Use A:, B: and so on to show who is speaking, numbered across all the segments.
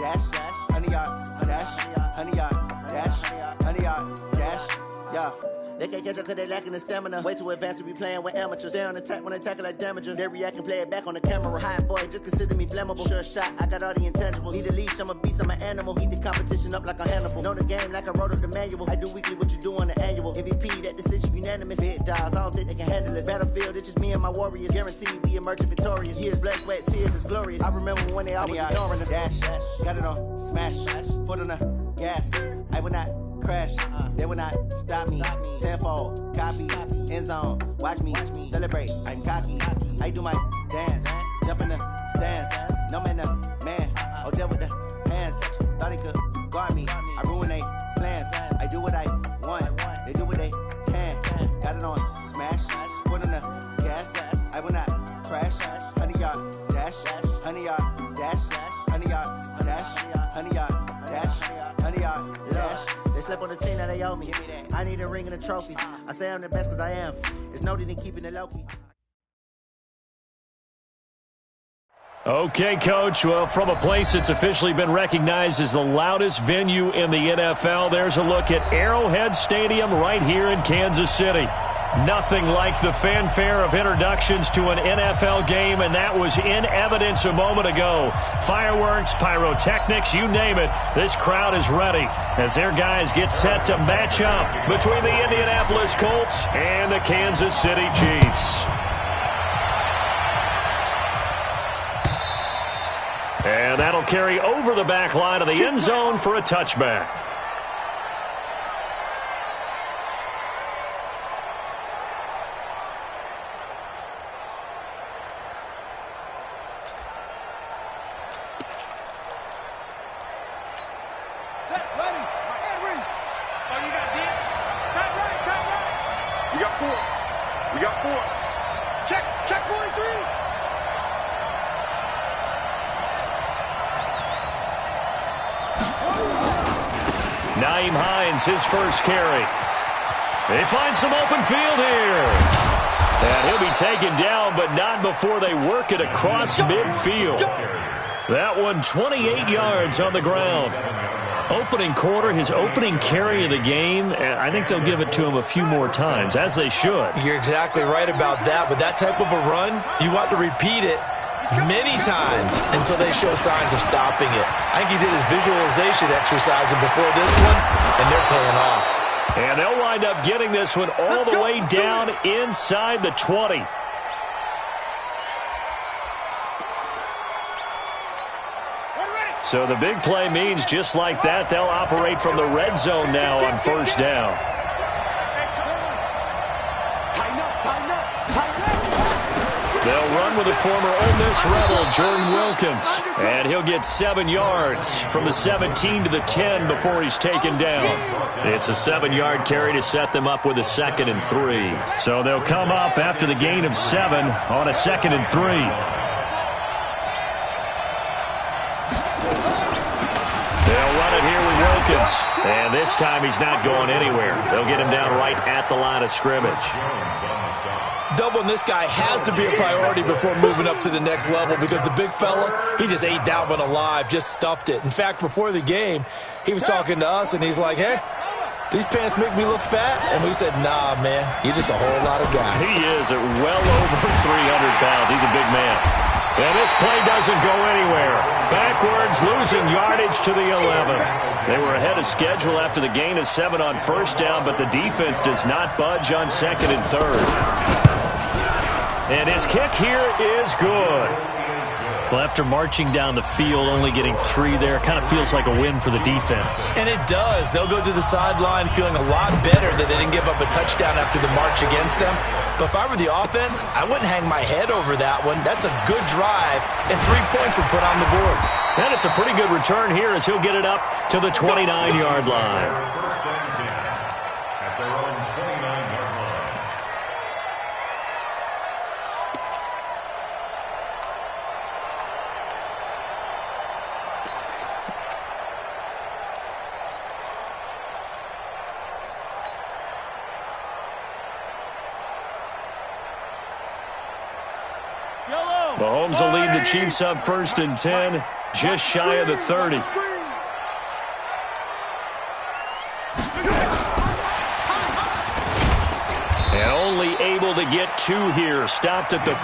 A: dash, 100 yard, dash, 100 yard, dash, 100 yard, dash, yeah. They can't catch up cause they lacking the stamina. Way too advanced to be playing with amateurs. Stay on attack when they tackle like damager. They react and play it back on the camera. Hot boy, just consider me flammable. Sure shot, I got all the intangibles. Need a leash, I'm a beast, I'm an animal. Heat the competition up like a Hannibal. Know the game like I wrote up the manual. I do weekly what you do on the annual. MVP, that decision unanimous. Big dogs, I don't think they can handle it. Battlefield, it's just me and my warriors. Guaranteed we emerging victorious. Years, blood, sweat, tears, it's glorious. I remember when they always ignoring us. Dash, got it on, smash, foot on the gas. I will not crash, they will not stop me. Tenfold, copy, end zone, watch me celebrate. I'm cocky, I do my dance, jump in the stands. No man, the man, oh, deal with the hands. Thought he could guard me, I ruin they plans. I do what I want, they do what they can. Got it on smash, foot on the gas. I will not crash, 100 yard dash, 100 yard dash, 100 yard dash, 100 yard dash, 100 yard dash. They slept on the team that they owe me. I need a ring and a trophy. I say I'm the best cause I am. It's no need in keeping it low-key.
B: Okay, Coach. Well, from a place that's officially been recognized as the loudest venue in the NFL, there's a look at Arrowhead Stadium right here in Kansas City. Nothing like the fanfare of introductions to an NFL game, and that was in evidence a moment ago. Fireworks, pyrotechnics, you name it. This crowd is ready as their guys get set to match up between the Indianapolis Colts and the Kansas City Chiefs. And that'll carry over the back line of the end zone for a touchback. His first carry. They find some open field here. And he'll be taken down, but not before they work it across midfield. That one 28 yards on the ground. Opening quarter, his opening carry of the game, I think they'll give it to him a few more times, as they should. You're exactly right about that. With that type of a run, you want to repeat it many times until they show signs of stopping it. I think he did his visualization exercising before this one, and they're paying off. And they'll wind up getting this one all the way down inside the 20. So the big play means just like that, they'll operate from the red zone now on first down. They'll run with the former Ole Miss Rebel, Jordan Wilkins. And he'll get 7 yards from the 17 to the 10 before he's taken down. It's a 7-yard carry to set them up with a 2nd and 3. So they'll come up after the gain of 7 on a 2nd and 3. They'll run it here with Wilkins. And this time he's not going anywhere. They'll get him down right at the line of scrimmage. Doubling this guy has to be a priority before moving up to the next level because the big fella, he just ate that one alive, just stuffed it. In fact, before the game, he was talking to us, and he's like, hey, these pants make me look fat? And we said, nah, man, you're just a whole lot of guy. He is at well over 300 pounds. He's a big man. And this play doesn't go anywhere. Backwards, losing yardage to the 11. They were ahead of schedule after the gain of 7 on first down, but the defense does not budge on 2nd and 3rd. And his kick here is good. Well, after marching down the field, only getting 3 there, kind of feels like a win for the defense. And it does. They'll go to the sideline feeling a lot better that they didn't give up a touchdown after the march against them. But if I were the offense, I wouldn't hang my head over that one. That's a good drive, and 3 points were put on the board. And it's a pretty good return here as he'll get it up to the 29-yard line. Mahomes will lead the Chiefs up 1st and 10 just shy of the 30. And only able to get 2 here. Stopped at the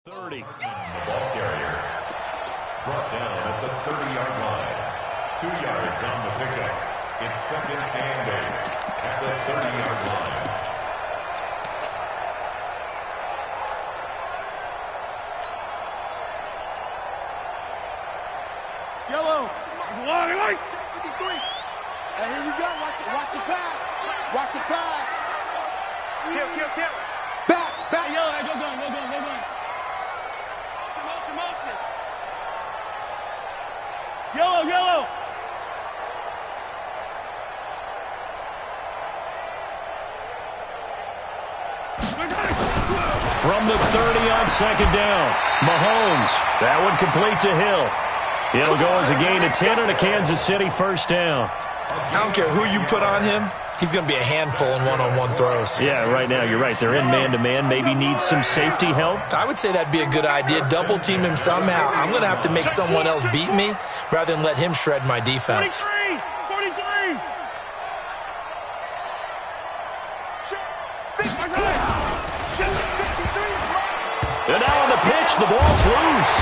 B: 30.
C: The ball carrier brought down at the 30-yard line. 2 yards on the pickup. It's 2nd and 8 at the 30-yard line.
D: Yellow. Long right. 53. And here we go. Watch the pass. Watch the pass. Kill. Back. Yellow. Go gun. Motion. Yellow.
B: From the 30 on 2nd down. Mahomes. That one complete to Hill. It'll go as a gain of 10 and a Kansas City 1st down.
E: I don't care who you put on him. He's going to be a handful in one-on-one throws.
B: Yeah, right now, you're right. They're in man-to-man. Maybe need some safety help.
E: I would say that'd be a good idea. Double team him somehow. I'm going to have to make someone else beat me rather than let him shred my defense.
D: 43.
B: And now on the pitch, the ball's loose.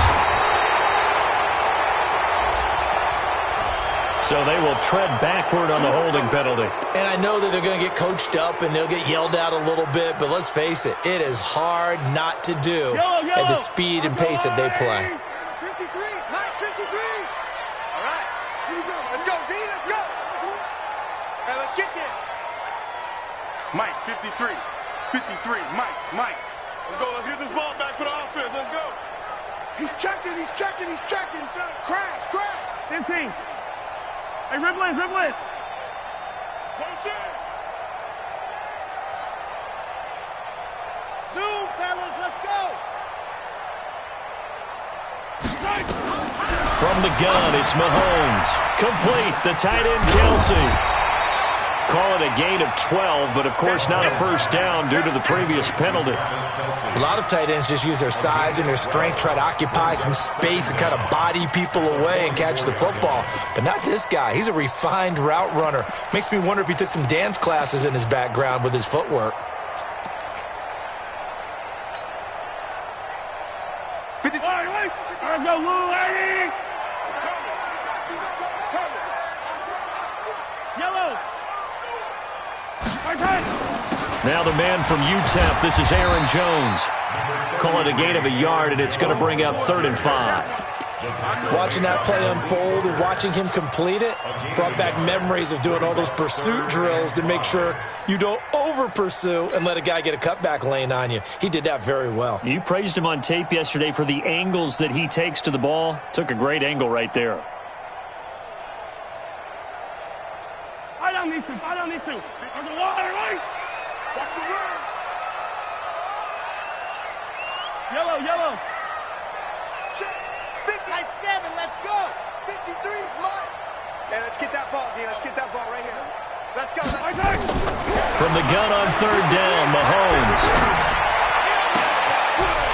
B: So they will tread backward on the holding penalty.
E: And I know that they're going to get coached up and they'll get yelled at a little bit, but let's face it, it is hard not to do at the speed and pace that they play.
D: 53. Mike, 53. All right. Here we go. Let's go, D. Let's go. All right, let's get there. Mike, 53. 53. Mike. Let's go. Let's get this ball back for the offense. Let's go. He's checking. Crash. 15. Hey, Ripley. Zoom, fellas, let's go.
B: From the gun, it's Mahomes. Complete, the tight end, Kelsey. Call it a gain of 12, but of course not a 1st down due to the previous penalty.
E: A lot of tight ends just use their size and their strength, try to occupy some space and kind of body people away and catch the football. But not this guy. He's a refined route runner. Makes me wonder if he took some dance classes in his background with his footwork.
D: 50. All right. Go, little lady. Yellow.
B: Now the man from UTEP, this is Aaron Jones. Call it a gain of a yard, and it's going to bring up 3rd and 5.
E: Watching that play unfold and watching him complete it brought back memories of doing all those pursuit drills to make sure you don't over-pursue and let a guy get a cutback lane on you. He did that very well.
B: You praised him on tape yesterday for the angles that he takes to the ball. Took a great angle right there.
D: I don't need to. There's a water, right? Watch the run. Yellow. 57, let's go. 53 is mine. Yeah, let's get that ball, D. Let's get that ball right here. Let's go.
B: From the gun on 3rd down, Mahomes.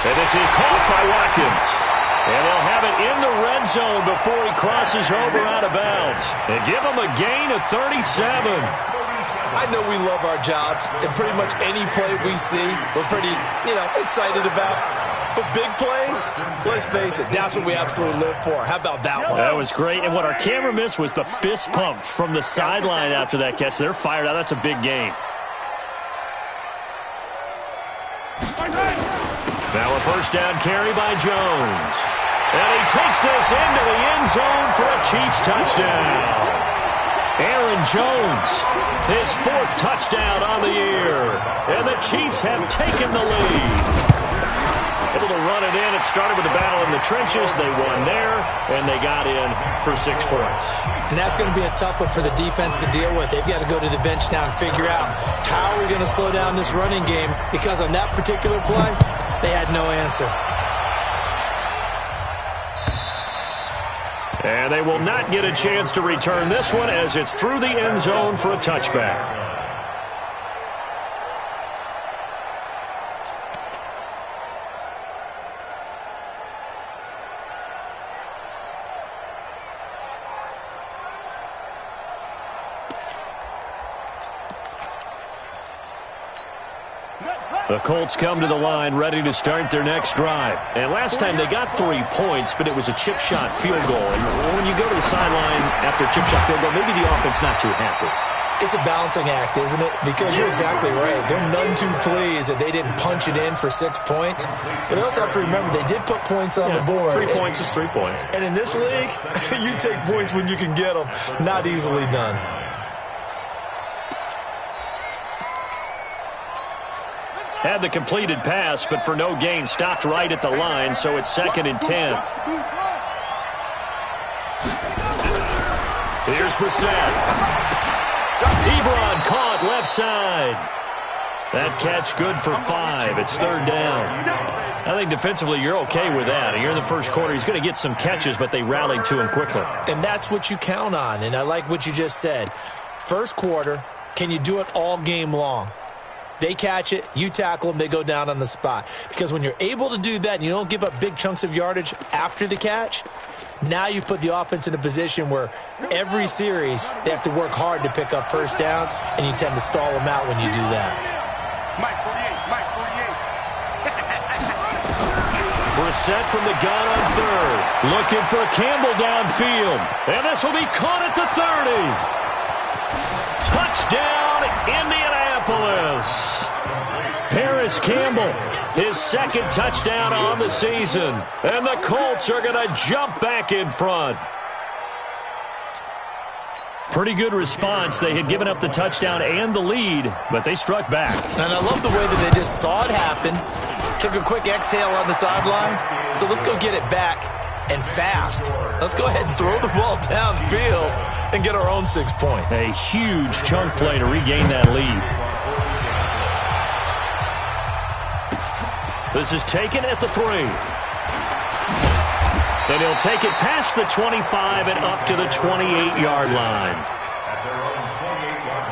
B: And this is caught by Watkins. And they'll have it in the red zone before he crosses over out of bounds. And give him a gain of 37.
E: I know we love our jobs, and pretty much any play we see, we're pretty, excited about. But big plays, let's face it, that's what we absolutely live for. How about that one?
B: That was great. And what our camera missed was the fist pump from the sideline after that catch. They're fired out. That's a big gain. Now a 1st down carry by Jones. And he takes this into the end zone for a Chiefs touchdown. Aaron Jones, his 4th touchdown on the year. And the Chiefs have taken the lead. Able to run it in. It started with a battle in the trenches. They won there, and they got in for 6 points.
E: And that's going to be a tough one for the defense to deal with. They've got to go to the bench now and figure out how are we going to slow down this running game, because on that particular play, they had no answer.
B: And they will not get a chance to return this one as it's through the end zone for a touchback. The Colts come to the line ready to start their next drive. And last time they got 3 points, but it was a chip shot field goal. And when you go to the sideline after a chip shot field goal, maybe the offense not too happy.
E: It's a balancing act, isn't it? Because you're exactly right. They're none too pleased that they didn't punch it in for 6 points. But they also have to remember they did put points on the board.
B: 3 points is 3 points.
E: And in this league, you take points when you can get them. Not easily done.
B: Had the completed pass, but for no gain, stopped right at the line, so it's 2nd and 10. Here's Brissett. Ebron caught left side. That catch good for 5. It's 3rd down. I think defensively you're okay with that. You're in the first quarter. He's going to get some catches, but they rallied to him quickly.
E: And that's what you count on, and I like what you just said. First quarter, can you do it all game long? They catch it, you tackle them, they go down on the spot. Because when you're able to do that and you don't give up big chunks of yardage after the catch, now you put the offense in a position where every series they have to work hard to pick up first downs, and you tend to stall them out when you do that.
D: Mike 48.
B: Brissett from the gun on 3rd. Looking for Campbell downfield. And this will be caught at the 30. Touchdown, Indianapolis. Paris Campbell, his 2nd touchdown on the season. And the Colts are going to jump back in front. Pretty good response. They had given up the touchdown and the lead, but they struck back.
E: And I love the way that they just saw it happen, took a quick exhale on the sidelines. So let's go get it back and fast. Let's go ahead and throw the ball downfield and get our own 6 points.
B: A huge chunk play to regain that lead. This is taken at the 3. Then he'll take it past the 25 and up to the 28-yard line.
C: At their own 28-yard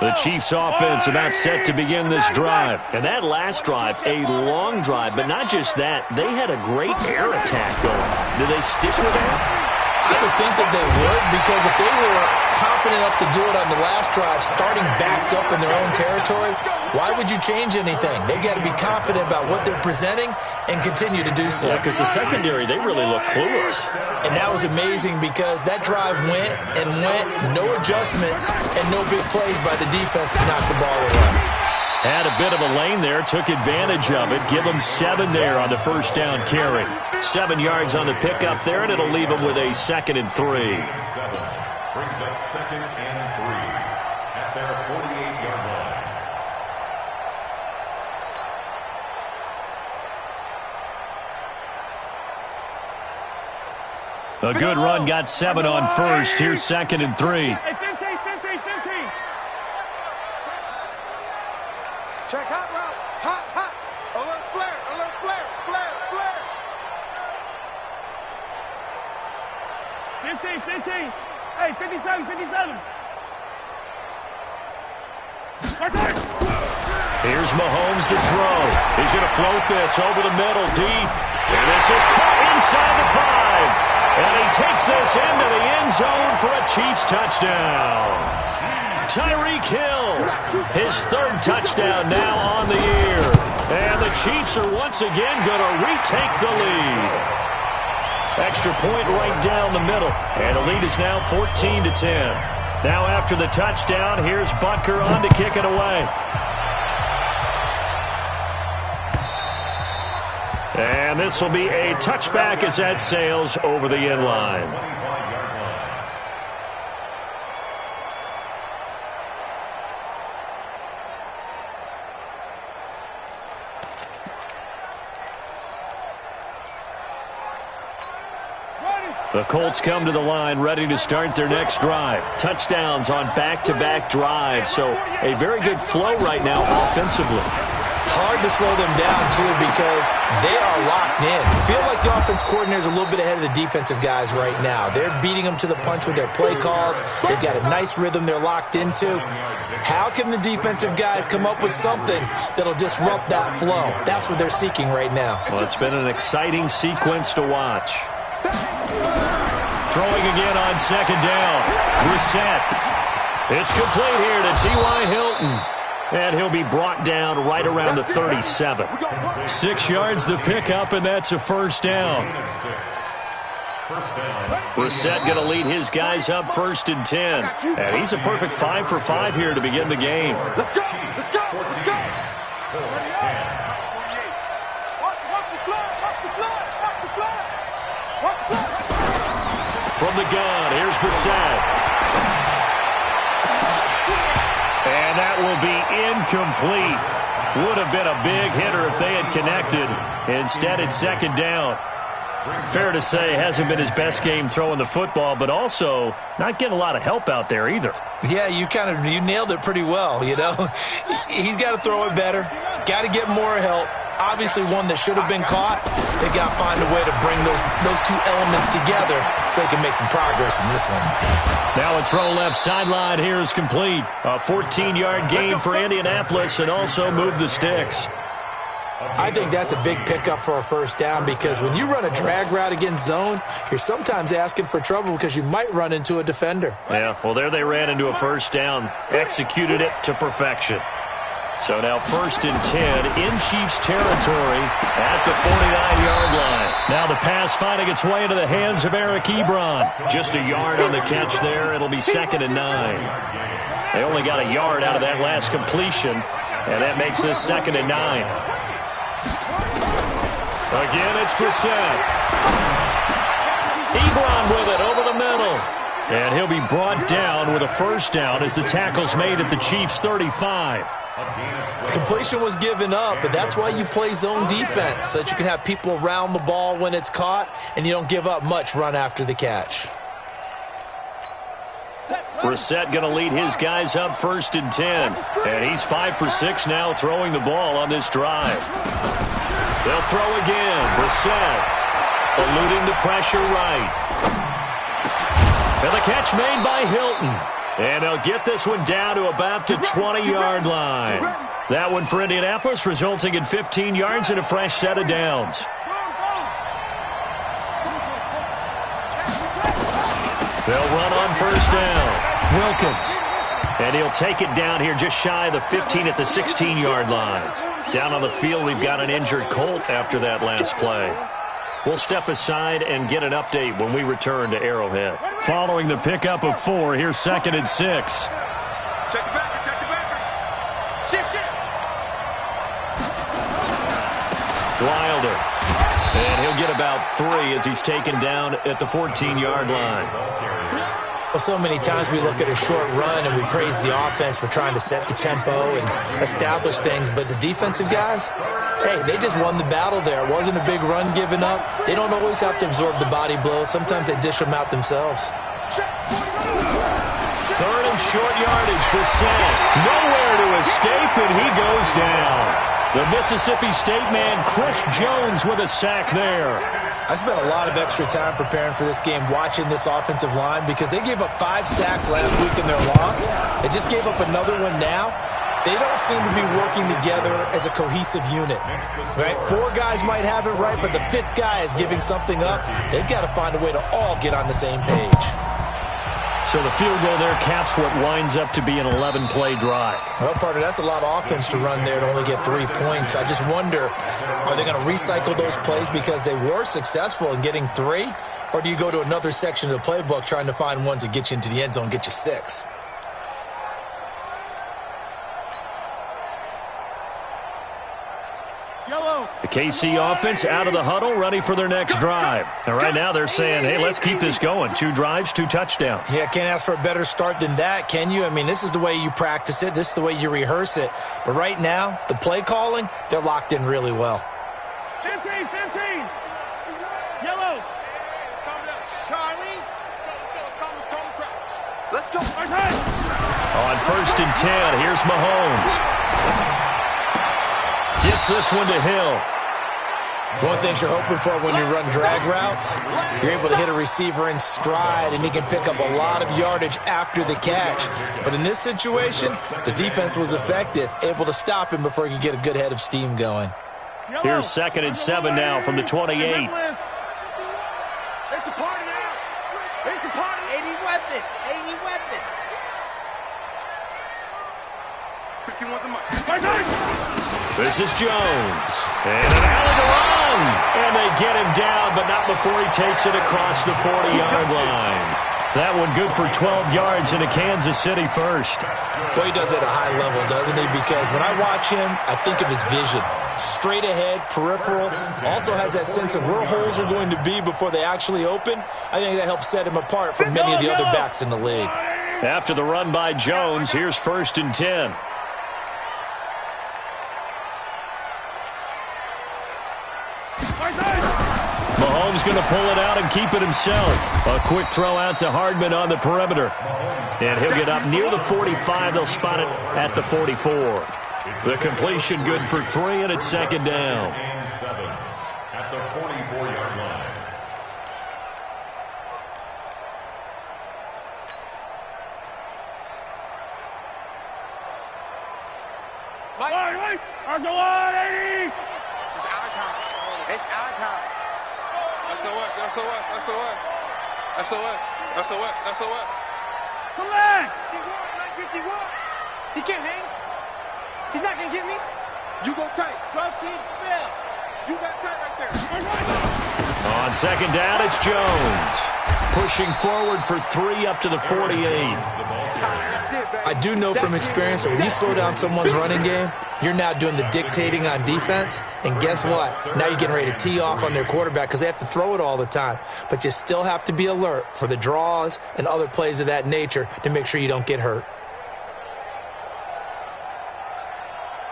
C: line.
B: The Chiefs offense about set to begin this drive. And that last drive, a long drive, but not just that. They had a great air attack going. Do they stick with that?
E: I would think that they would, because if they were confident enough to do it on the last drive, starting backed up in their own territory, why would you change anything? They've got to be confident about what they're presenting and continue to do so.
B: Yeah, because the secondary, they really looked clueless.
E: And that was amazing because that drive went and went, no adjustments and no big plays by the defense to knock the ball away.
B: Had a bit of a lane there, took advantage of it. Give them 7 there on the first down carry. 7 yards on the pickup there, and it'll leave them with a 2nd and 3.
C: 7 brings up 2nd and 3 at their 48-yard line.
B: A good run, got 7 on first. Here's 2nd and 3.
D: Check hot route. Hot. Alert flare. Flare. 15. Hey, 57.
B: Here's Mahomes to throw. He's going to float this over the middle, deep. And this is caught inside the 5. And he takes this into the end zone for a Chiefs touchdown. Tyreek Hill, his 3rd touchdown now on the year. And the Chiefs are once again going to retake the lead. Extra point right down the middle. And the lead is now 14-10. Now after the touchdown, here's Butker on to kick it away. And this will be a touchback as that sails over the end line.
D: Ready.
B: The Colts come to the line ready to start their next drive. Touchdowns on back-to-back drives, so a very good flow right now offensively.
E: Hard to slow them down, too, because they are locked in. Feel like the offense coordinator is a little bit ahead of the defensive guys right now. They're beating them to the punch with their play calls. They've got a nice rhythm they're locked into. How can the defensive guys come up with something that'll disrupt that flow? That's what they're seeking right now.
B: Well, it's been an exciting sequence to watch. Throwing again on second down. Reset. It's complete here to T.Y. Hilton. And he'll be brought down right around the 37. 6 yards the pickup, and that's a first down. Brissett going to lead his guys up 1st and 10. And he's a perfect 5 for 5 here to begin the game.
D: Let's go! Let's go! Let's go!
B: From the gun, here's Brissett. And that will be incomplete. Would have been a big hitter if they had connected. Instead, it's second down. Fair to say, hasn't been his best game throwing the football, but also not getting a lot of help out there either.
E: Yeah, you nailed it pretty well, you know. He's got to throw it better. Got to get more help. Obviously one that should have been caught. They got to find a way to bring those two elements together so they can make some progress in this one.
B: Now a throw left sideline here is complete. A 14-yard gain for Indianapolis and also move the sticks.
E: I think that's a big pickup for a first down because when you run a drag route against zone, you're sometimes asking for trouble because you might run into a defender.
B: Yeah, well, there they ran into a first down, executed it to perfection. So now 1st and 10 in Chiefs territory at the 49-yard line. Now the pass finding its way into the hands of Eric Ebron. Just a yard on the catch there. It'll be 2nd and 9. They only got a yard out of that last completion, and that makes this 2nd and 9. Again, it's Brissett. Ebron with it over the middle. And he'll be brought down with a first down as the tackle's made at the Chiefs' 35.
E: Completion was given up, but that's why you play zone defense, so that you can have people around the ball when it's caught, and you don't give up much run after the catch.
B: Brissett going to lead his guys up 1st and 10. And he's 5 for 6 now throwing the ball on this drive. They'll throw again. Brissett eluding the pressure right. And the catch made by Hilton. And they'll get this one down to about the 20-yard line. That one for Indianapolis, resulting in 15 yards and a fresh set of downs. They'll run on first down. Wilkins. And he'll take it down here just shy of the 15 at the 16-yard line. Down on the field, we've got an injured Colt after that last play. We'll step aside and get an update when we return to Arrowhead. Following the pickup of 4, here's 2nd and 6.
D: Check the backer, check the backer. Shift.
B: Wilder. And he'll get about 3 as he's taken down at the 14-yard line.
E: Well, so many times we look at a short run and we praise the offense for trying to set the tempo and establish things, but the defensive guys, hey, they just won the battle there. It wasn't a big run given up. They don't always have to absorb the body blows. Sometimes they dish them out themselves.
B: 3rd and short yardage. Brissett nowhere to escape, and he goes down. The Mississippi State man, Chris Jones, with a sack there.
E: I spent a lot of extra time preparing for this game watching this offensive line because they gave up 5 sacks last week in their loss. They just gave up another one now. They don't seem to be working together as a cohesive unit. Right? 4 guys might have it right, but the 5th guy is giving something up. They've got to find a way to all get on the same page.
B: So the field goal there caps what winds up to be an 11-play drive.
E: Well, partner, that's a lot of offense to run there to only get 3 points. I just wonder, are they going to recycle those plays because they were successful in getting 3? Or do you go to another section of the playbook trying to find ones that get you into the end zone and get you 6?
B: The KC offense out of the huddle, ready for their next drive. And right now they're saying, hey, let's keep this going. 2 drives, 2 touchdowns.
E: Yeah, can't ask for a better start than that, can you? I mean, this is the way you practice it. This is the way you rehearse it. But right now, the play calling, they're locked in really well.
D: 15. Yellow. Charge.
B: On 1st and 10, here's Mahomes. Gets this one to Hill.
E: One thing you're hoping for when you run drag routes, you're able to hit a receiver in stride, and he can pick up a lot of yardage after the catch. But in this situation, the defense was effective, able to stop him before he could get a good head of steam going.
B: Here's 2nd and 7 now from the 28.
D: It's a party now. It's a party. 80 weapon. 80 weapon. 51's a month.
B: This is Jones. And an alley to run. And they get him down, but not before he takes it across the 40-yard line. That one good for 12 yards into Kansas City first.
E: Boy, he does it at a high level, doesn't he? Because when I watch him, I think of his vision. Straight ahead, peripheral, also has that sense of where holes are going to be before they actually open. I think that helps set him apart from many of the other backs in the league.
B: After the run by Jones, here's 1st and 10. Mahomes going to pull it out and keep it himself. A quick throw out to Hardman on the perimeter. And he'll get up near the 45. They'll spot it at the 44. The completion good for 3, and it's 2nd down.
C: And 7 at the 44-yard line.
D: Wait. There's the 180. It's our time. It's our time. SOS. Come on. 51. He can't hang. He's not going to get me. You go tight. Protein spill. You got tight right there.
B: On 2nd down, it's Jones. Pushing forward for 3 up to the 48.
E: I do know from experience that when you slow down someone's running game, you're now doing the dictating on defense. And guess what? Now you're getting ready to tee off on their quarterback because they have to throw it all the time. But you still have to be alert for the draws and other plays of that nature to make sure you don't get hurt.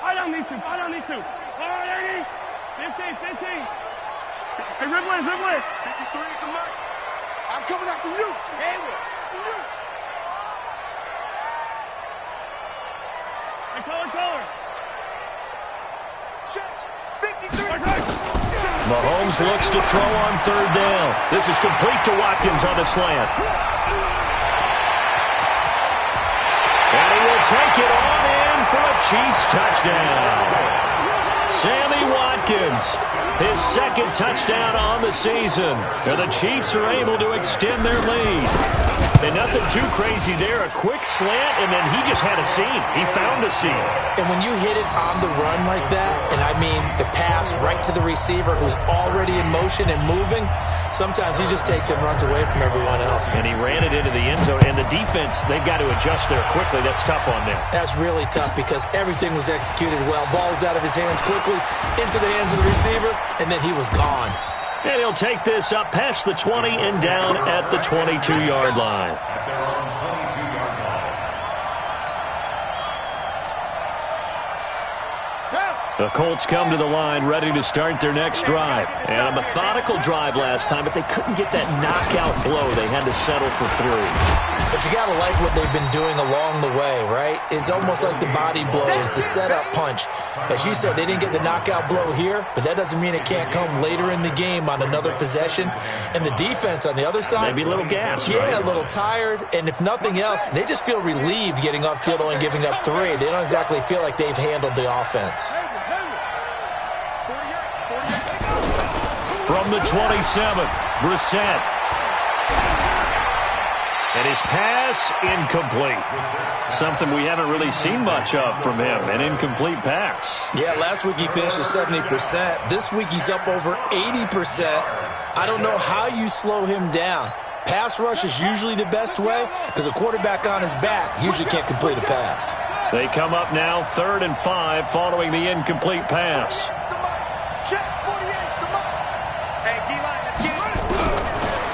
D: I don't need to. 180. 15. Hey, Ripley. 53, come on. I'm coming after you. Hayward. Hey, color. Check. 53.
B: Mahomes looks to throw on 3rd down. This is complete to Watkins on the slant. And he will take it on in for a Chiefs touchdown. Sammy Watkins, his 2nd touchdown on the season. And the Chiefs are able to extend their lead. And nothing too crazy there. A quick slant, and then he just had a seam. He found a seam.
E: And when you hit it on the run like that, and I mean the pass right to the receiver who's already in motion and moving, sometimes he just takes it and runs away from everyone else.
B: And he ran it into the end zone. And the defense, they've got to adjust there quickly. That's tough on them.
E: That's really tough because everything was executed well. Ball was out of his hands quickly, into the hands of the receiver, and then he was gone.
B: And he'll take this up past the 20 and down at the 22-yard line.
C: At their own 22-yard line.
B: The Colts come to the line ready to start their next drive. And a methodical drive last time, but they couldn't get that knockout blow. They had to settle for 3.
E: But you got to like what they've been doing along the way, right? It's almost like the body blows, the setup punch. As you said, they didn't get the knockout blow here, but that doesn't mean it can't come later in the game on another possession. And the defense on the other side,
B: maybe a little gas.
E: Yeah,
B: right?
E: A little tired. And if nothing else, they just feel relieved getting off field only giving up 3. They don't exactly feel like they've handled the offense.
B: From the 27, Brissett. And his pass incomplete. Something we haven't really seen much of from him, an incomplete pass.
E: Yeah, last week he finished at 70%. This week he's up over 80%. I don't know how you slow him down. Pass rush is usually the best way because a quarterback on his back usually can't complete a pass.
B: They come up now 3rd and 5 following the incomplete pass.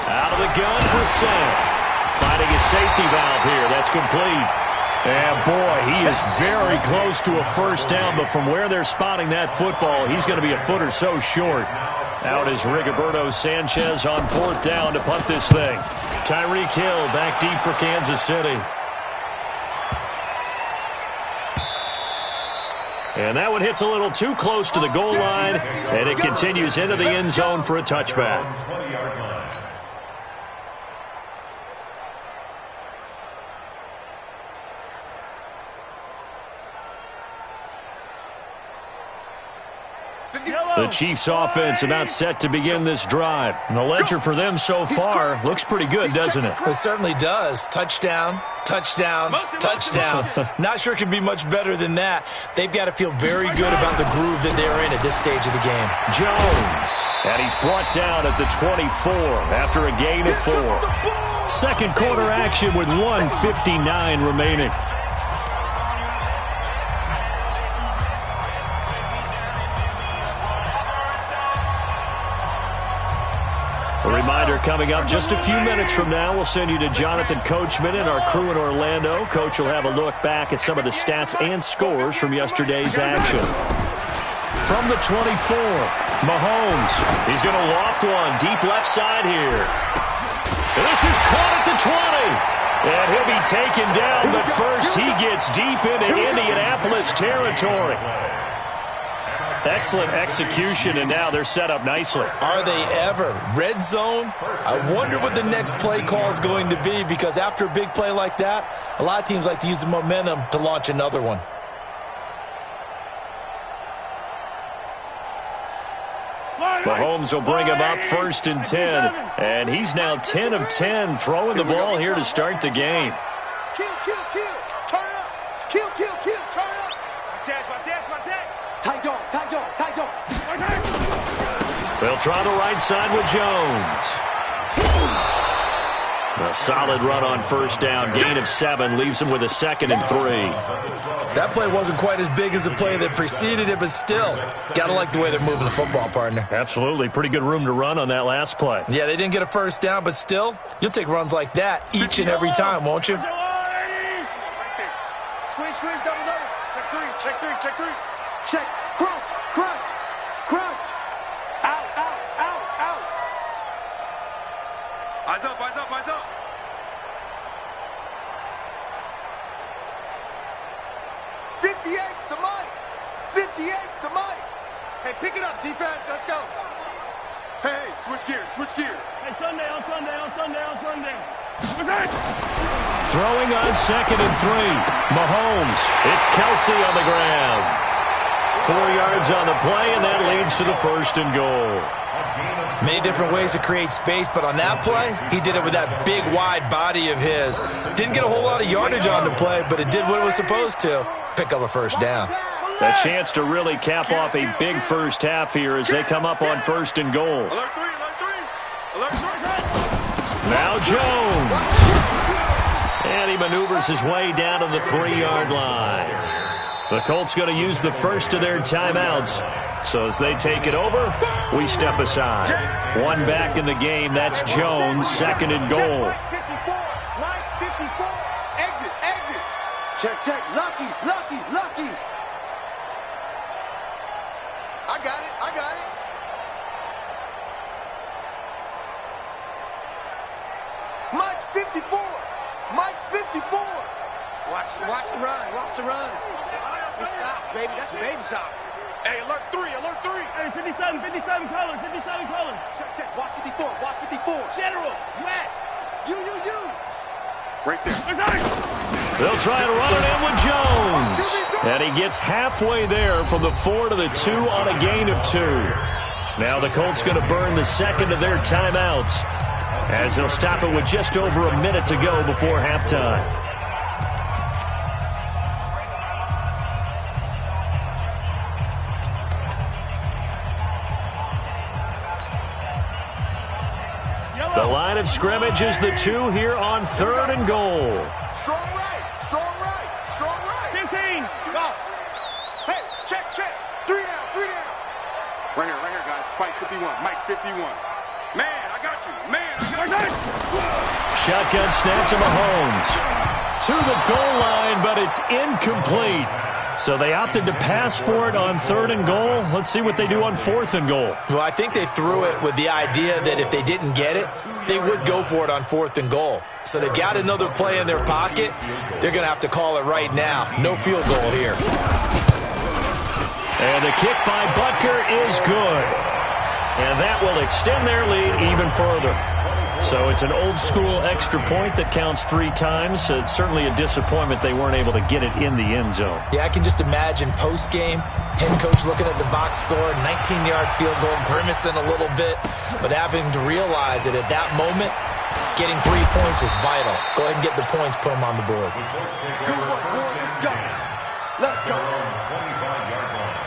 B: Out of the gun, Brissett. Finding his safety valve here. That's complete. And, boy, he is very close to a first down, but from where they're spotting that football, he's going to be a foot or so short. Out is Rigoberto Sanchez on 4th down to punt this thing. Tyreek Hill back deep for Kansas City. And that one hits a little too close to the goal line, and it continues into the end zone for a touchback.
C: 20-yard line.
B: The Chiefs' offense about set to begin this drive. And the ledger for them so far looks pretty good, doesn't it?
E: It certainly does. Touchdown, touchdown, touchdown. Not sure it could be much better than that. They've got to feel very good about the groove that they're in at this stage of the game.
B: Jones, and he's brought down at the 24 after a gain of 4. Second quarter action with 1:59 remaining. A reminder coming up just a few minutes from now, we'll send you to Jonathan Coachman and our crew in Orlando. Coach will have a look back at some of the stats and scores from yesterday's action. From the 24, Mahomes. He's going to loft one deep left side here. And this is caught at the 20. And he'll be taken down, but first he gets deep into Indianapolis territory. Excellent execution, and now they're set up nicely.
E: Are they ever? Red zone? I wonder what the next play call is going to be, because after a big play like that, a lot of teams like to use the momentum to launch another one.
B: Mahomes will bring him up 1st and 10, and he's now 10 of 10 throwing the ball here to start the game.
D: Kill, kill, kill. Turn it up. Kill, kill, kill. Turn it up. Watch that. Tight dog.
B: They'll try the right side with Jones. A solid run on 1st down. Gain of 7 leaves him with a 2nd and 3.
E: That play wasn't quite as big as the play that preceded it, but still, got to like the way they're moving the football, partner.
B: Absolutely. Pretty good room to run on that last play.
E: Yeah, they didn't get a 1st down, but still, you'll take runs like that each and every time, won't you?
D: Squeeze, double. Check three. Check, crunch. Out. Eyes up. 58's the mic. Hey, pick it up, defense. Let's go. Hey, switch gears.
F: Hey, Sunday.
B: Throwing on 2nd and 3. Mahomes. It's Kelsey on the ground. 4 yards on the play, and that leads to the 1st and goal.
E: Many different ways to create space, but on that play, he did it with that big, wide body of his. Didn't get a whole lot of yardage on the play, but it did what it was supposed to. Pick up a 1st down.
B: A chance to really cap off a big first half here as they come up on 1st and goal.
D: Alert three.
B: Now Jones. And he maneuvers his way down to the 3-yard line. The Colts going to use the first of their timeouts. So as they take it over, we step aside. One back in the game. That's Jones, 2nd and goal.
D: Mike 54. Exit. Check. Lucky. I got it. Mike 54. Watch the run. It's soft, baby. That's baby soft. Hey, alert three.
F: Hey, 57 color.
D: Check. Watch 54. General, yes. You. Right there.
B: They'll try and run it in with Jones. And he gets halfway there from the 4 to the 2 on a gain of 2. Now the Colts going to burn the 2nd of their timeouts as they'll stop it with just over a minute to go before halftime. The line of scrimmage is the 2 here on 3rd and goal.
D: Strong right.
F: 15.
D: Go. Hey, check. 3 down. Right here, guys. Fight 51. Mike 51. Man, I got you.
B: Shotgun snap to Mahomes. To the goal line, but it's incomplete. So they opted to pass for it on 3rd and goal. Let's see what they do on 4th and goal.
E: Well, I think they threw it with the idea that if they didn't get it, they would go for it on 4th and goal. So they've got another play in their pocket. They're going to have to call it right now. No field goal here.
B: And the kick by Butker is good. And that will extend their lead even further. So it's an old-school extra point that counts 3 times. It's certainly a disappointment they weren't able to get it in the end zone.
E: Yeah, I can just imagine post-game, head coach looking at the box score, 19-yard field goal, grimacing a little bit, but having to realize that at that moment, getting 3 points was vital. Go ahead and get the points, put them on the board.
D: Good work, boys. Let's go. Let's go.
C: 25-yard line.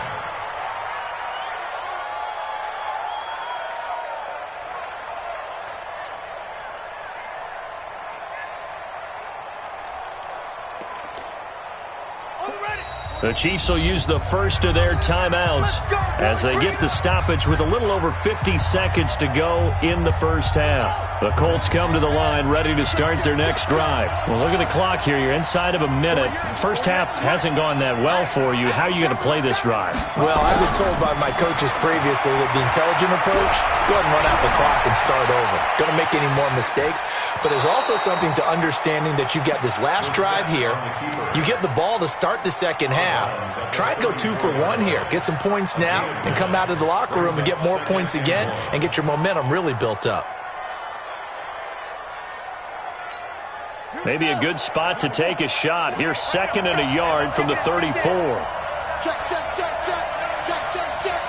B: The Chiefs will use the first of their timeouts as they get the stoppage with a little over 50 seconds to go in the first half. The Colts come to the line ready to start their next drive. Well, look at the clock here. You're inside of a minute. First half hasn't gone that well for you. How are you going to play this drive?
E: Well, I've been told by my coaches previously that the intelligent approach, go ahead and run out the clock and start over. Don't make any more mistakes. But there's also something to understanding that you get this last drive here. You get the ball to start the second half. Try and go 2 for 1 here. Get some points now and come out of the locker room and get more points again and get your momentum really built up.
B: Maybe a good spot to take a shot. Here's 2nd and a yard from the 34.
D: Check, check, check, check. Check, check, check.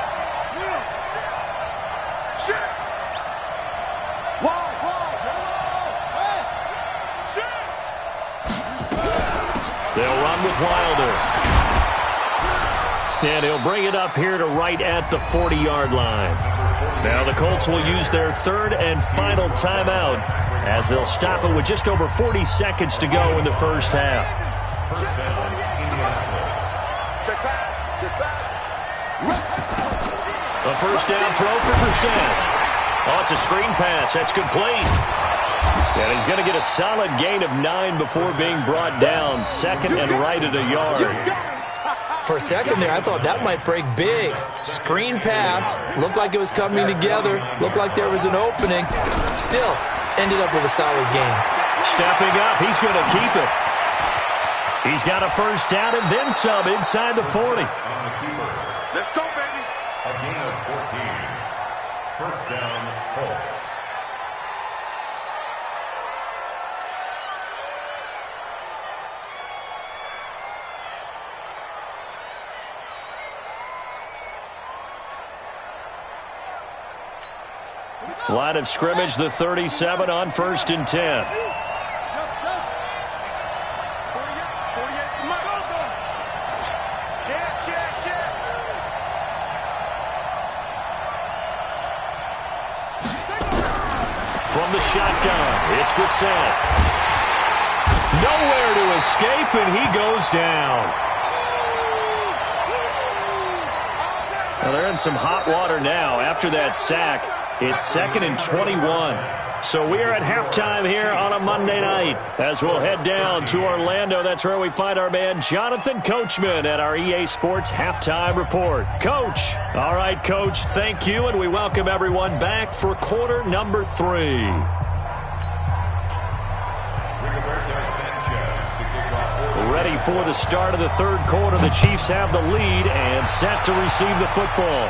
D: Check.
B: They'll run with Wilder. And he'll bring it up here to right at the 40-yard line. Now the Colts will use their 3rd and final timeout as they'll stop it with just over 40 seconds to go in the first half.
C: First down, Indianapolis.
D: Check pass. Check pass.
B: A first down throw for Brissett. Oh, it's a screen pass. That's complete. And he's going to get a solid gain of 9 before being brought down. 2nd and right at a yard.
E: For a second there, I thought that might break big. Screen pass. Looked like it was coming together. Looked like there was an opening. Still, ended up with a solid gain.
B: Stepping up, he's going to keep it. He's got a first down and then some inside the 40.
D: Let's go, baby.
C: A gain of 14. First down, Colts.
B: Line of scrimmage, the 37 on 1st and 10. From the shotgun, it's Brissett. Nowhere to escape, and he goes down. Well, they're in some hot water now after that sack. It's 2nd and 21. So we are at halftime here on a Monday night as we'll head down to Orlando. That's where we find our man Jonathan Coachman at our EA Sports Halftime Report. Coach. All right, Coach, thank you, and we welcome everyone back for quarter number 3. Ready for the start of the 3rd quarter. The Chiefs have the lead and set to receive the football.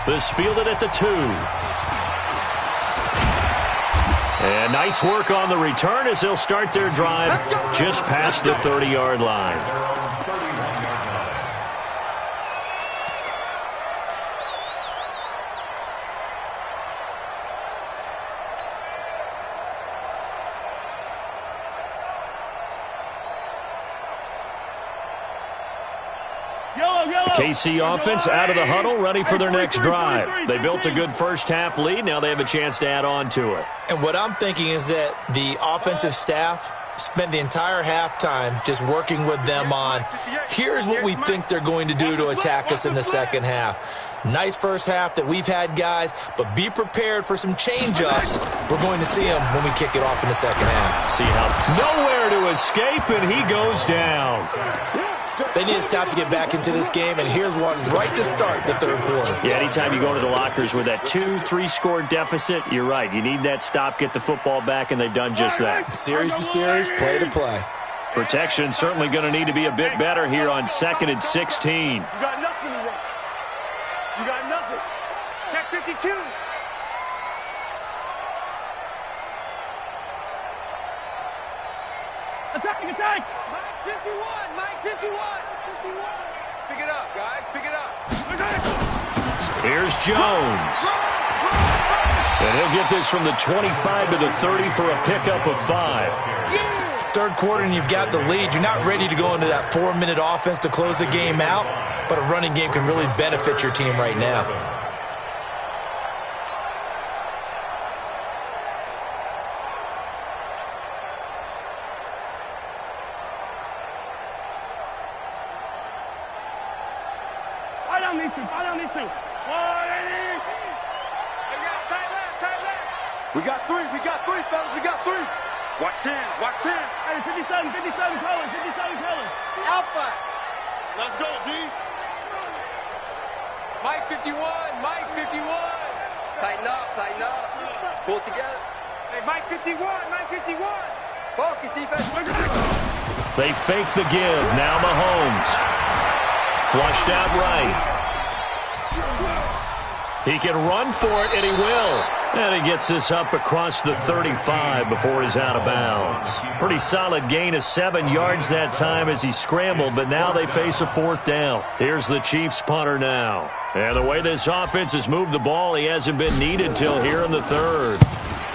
B: This fielded at the 2. And nice work on the return as they'll start their drive just past the 30-yard line. KC offense out of the huddle, ready for their next drive. They built a good first half lead. Now they have a chance to add on to it.
E: And what I'm thinking is that the offensive staff spent the entire halftime just working with them on, here's what we think they're going to do to attack us in the second half. Nice first half that we've had, guys, but be prepared for some change-ups. We're going to see them when we kick it off in the second half.
B: See how nowhere to escape, and he goes down.
E: They need to stop to get back into this game, and here's one right to start the 3rd quarter.
B: Yeah, anytime you go to the lockers with that 2-3 score deficit, you're right. You need that stop, get the football back, and they've done just that.
E: Series to series, play to play.
B: Protection certainly going to need to be a bit better here on 2nd and 16.
D: You got nothing. You got nothing. Check 52.
F: Attack!
D: Mike 51. Mike 51. Pick it up, guys. Pick it up.
B: Here's Jones. And he'll get this from the 25 to the 30 for a pickup of 5.
E: Third quarter and you've got the lead. You're not ready to go into that 4-minute offense to close the game out, but a running game can really benefit your team right now.
F: Fire down these two. 180.
D: Tight left. We got three, fellas. We got three. Watch 10.
F: Hey, 57 colors.
D: Alpha. Let's go, D. Mike 51. Tighten up. Pull it together. Hey, Mike 51. Focus, defense.
B: They fake the give. Now Mahomes. Flushed out right. He can run for it, and he will. And he gets this up across the 35 before he's out of bounds. Pretty solid gain of 7 yards that time as he scrambled, but now they face a 4th down. Here's the Chiefs punter now. And the way this offense has moved the ball, he hasn't been needed till here in the 3rd.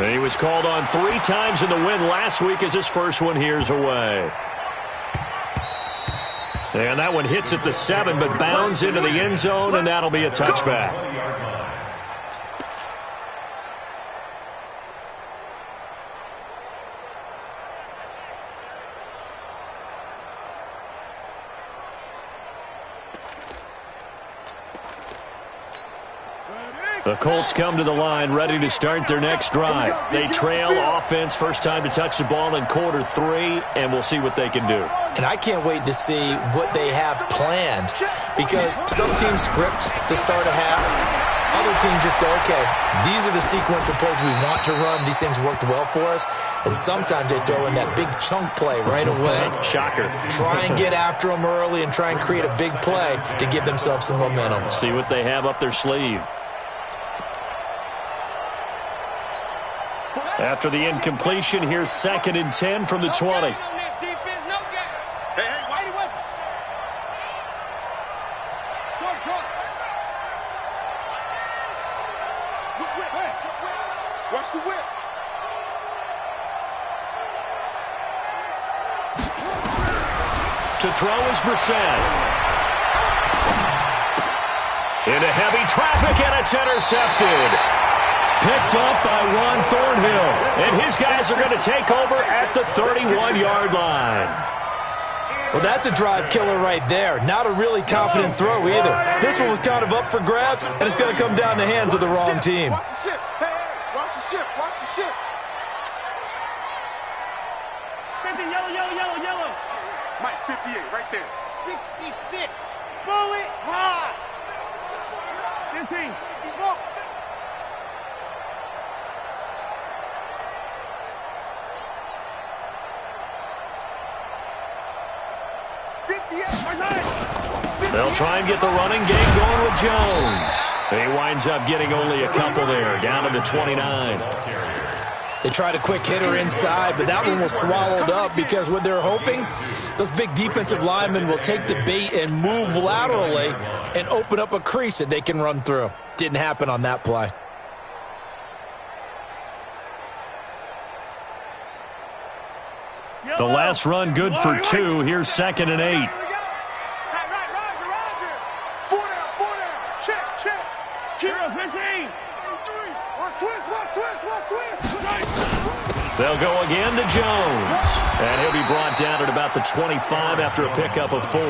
B: And he was called on 3 times in the win last week as his first one here's away. And that one hits at the 7, but bounds into the end zone, and that'll be a touchback. The Colts come to the line ready to start their next drive. They trail offense, first time to touch the ball in quarter 3, and we'll see what they can do.
E: And I can't wait to see what they have planned, because some teams script to start a half. Other teams just go, okay, these are the sequence of plays we want to run. These things worked well for us. And sometimes they throw in that big chunk play right away.
B: Shocker.
E: Try and get after them early and try and create a big play to give themselves some momentum.
B: See what they have up their sleeve. After the incompletion, here's 2nd and 10 from the 20.
D: Hey, wide away. Short. Whip. Watch the whip.
B: To throw is Brissett. Into heavy traffic, and it's intercepted. Picked up by Juan Thornhill. And his guys are going to take over at the 31-yard line.
E: Well, that's a drive killer right there. Not a really confident throw either. This one was kind of up for grabs, and it's going to come down the hands of the wrong team.
D: Watch the ship. Hey, watch the ship.
F: 50, yellow.
D: Mike 58, right there. 66. Bullet high.
F: 15.
D: Smoke.
B: They'll try and get the running game going with Jones. He winds up getting only a couple there, down to the 29.
E: They tried a quick hitter inside, but that one was swallowed up because what they're hoping, those big defensive linemen will take the bait and move laterally and open up a crease that they can run through. Didn't happen on that play.
B: The last run good for 2. Here's 2nd and 8.
D: Four down. Check.
F: 15.
D: Watch twist.
B: They'll go again to Jones. And he'll be brought down at about the 25 after a pickup of 4.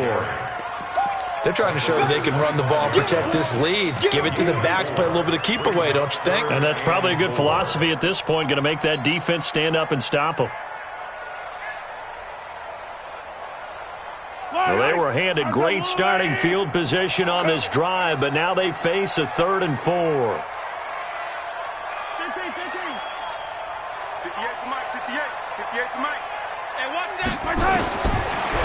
E: They're trying to show that they can run the ball, protect this lead, give it to the backs, play a little bit of keep away, don't you think?
B: And that's probably a good philosophy at this point, going to make that defense stand up and stop them. Well, they were handed great starting field position on this drive, but now they face a 3rd and 4.
F: 15.
D: 58 to Mike. 58 to Mike.
F: Hey, watch that.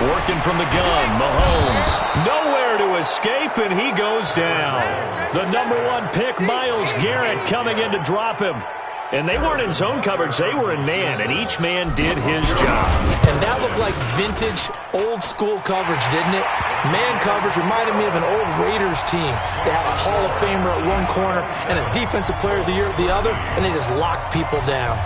B: Working from the gun, Mahomes. Nowhere to to escape, and he goes down. The #1 pick, Myles Garrett, coming in to drop him. And they weren't in zone coverage. They were in man, and each man did his job.
E: And that looked like vintage, old-school coverage, didn't it? Man coverage reminded me of an old Raiders team. They have a Hall of Famer at one corner and a Defensive Player of the Year at the other, and they just lock people down.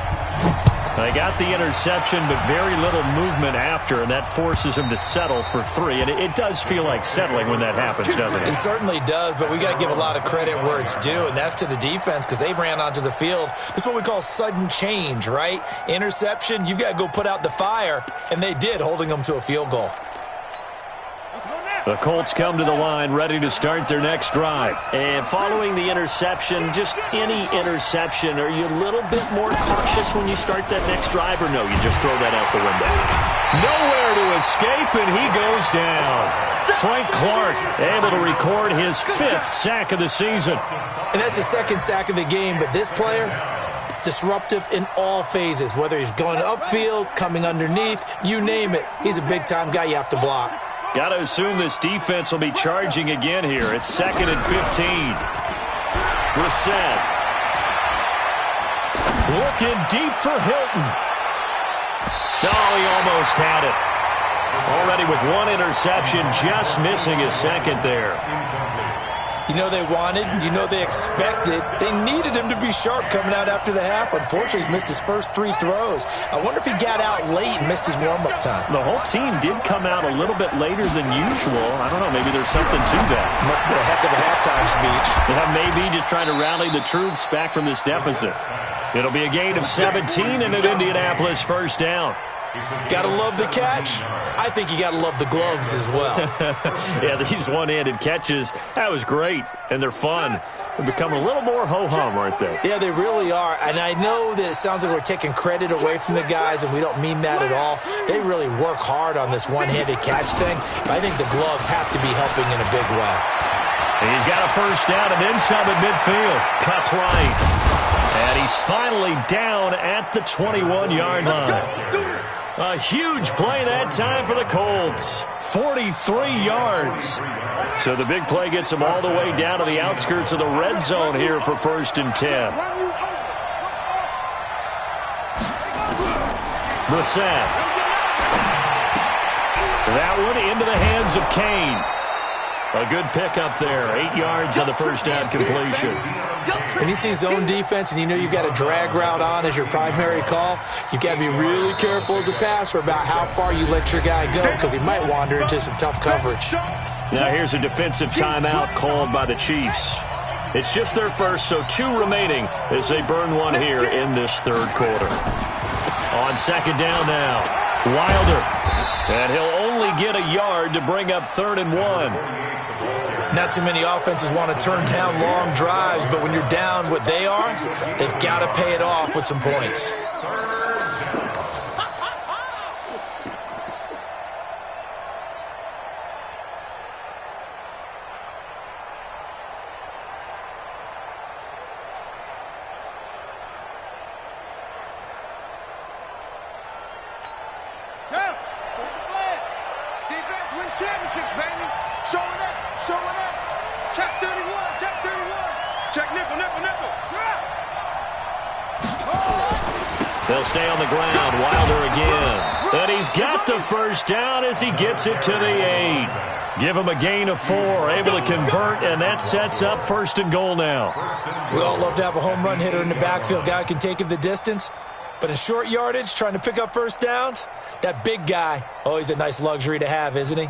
B: They got the interception, but very little movement after, and that forces him to settle for 3. And it does feel like settling when that happens, doesn't it?
E: It certainly does, but we got to give a lot of credit where it's due, and that's to the defense because they ran onto the field. This is what we call sudden change, right? Interception, you've got to go put out the fire, and they did, holding them to a field goal.
B: The Colts come to the line ready to start their next drive. And following the interception, just any interception, are you a little bit more cautious when you start that next drive, or no, you just throw that out the window? Nowhere to escape, and he goes down. Frank Clark able to record his 5th sack of the season.
E: And that's the 2nd sack of the game, but this player, disruptive in all phases, whether he's going upfield, coming underneath, you name it. He's a big-time guy you have to block.
B: Got to assume this defense will be charging again here. It's 2nd and 15. Brissett. Looking deep for Hilton. Oh, he almost had it. Already with 1 interception, just missing his 2nd there.
E: You know they wanted, you know they expected. They needed him to be sharp coming out after the half. Unfortunately, he's missed his first 3 throws. I wonder if he got out late and missed his warm-up time.
B: The whole team did come out a little bit later than usual. I don't know, maybe there's something to that.
E: Must have been a heck of a halftime speech.
B: Yeah, maybe just trying to rally the troops back from this deficit. It'll be a gain of 17 and an Indianapolis first down.
E: Gotta love the catch. I think you gotta love the gloves as well.
B: Yeah, these one-handed catches, that was great, and they're fun. They're becoming a little more ho-hum, aren't they?
E: Yeah, they really are, and I know that it sounds like we're taking credit away from the guys, and we don't mean that at all. They really work hard on this one-handed catch thing, but I think the gloves have to be helping in a big way.
B: He's got a first down and then some at midfield. Cuts right. And he's finally down at the 21-yard line. A huge play that time for the Colts. 43 yards. So the big play gets them all the way down to the outskirts of the red zone here for 1st and 10. Brissett. That one into the hands of Kane. A good pickup there. 8 yards on the first down completion.
E: When you see zone defense and you know you've got a drag route on as your primary call, you've got to be really careful as a passer about how far you let your guy go because he might wander into some tough coverage.
B: Now here's a defensive timeout called by the Chiefs. It's just their first, so 2 remaining as they burn one here in this 3rd quarter. On 2nd down now, Wilder. And he'll only get a yard to bring up 3rd and 1.
E: Not too many offenses want to turn down long drives, but when you're down what they are, they've got to pay it off with some points.
D: Championships, baby. Showing up, showing up. Check 31, check 31. Check nickel, nickel, nickel.
B: They'll stay on the ground. Wilder again. And he's got the first down as he gets it to the 8. Give him a gain of 4. Able to convert, and that sets up 1st and goal now.
E: We all love to have a home run hitter in the backfield. Guy can take it the distance. But in short yardage, trying to pick up first downs, that big guy, oh, he's a nice luxury to have, isn't he?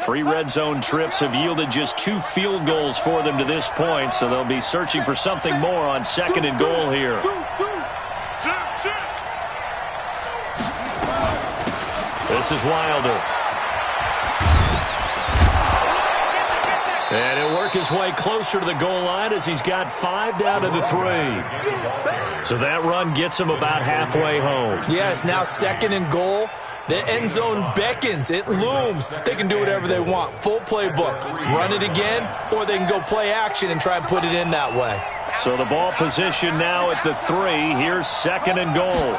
B: 3 red zone trips have yielded just 2 field goals for them to this point, so they'll be searching for something more on 2nd and goal here. This is Wilder. And he'll work his way closer to the goal line as he's got 5 down to the 3. So that run gets him about halfway home.
E: Yes, now 2nd and goal. The end zone beckons. It looms. They can do whatever they want. Full playbook. Run it again, or they can go play action and try and put it in that way.
B: So the ball position now at the 3. Here's 2nd and goal.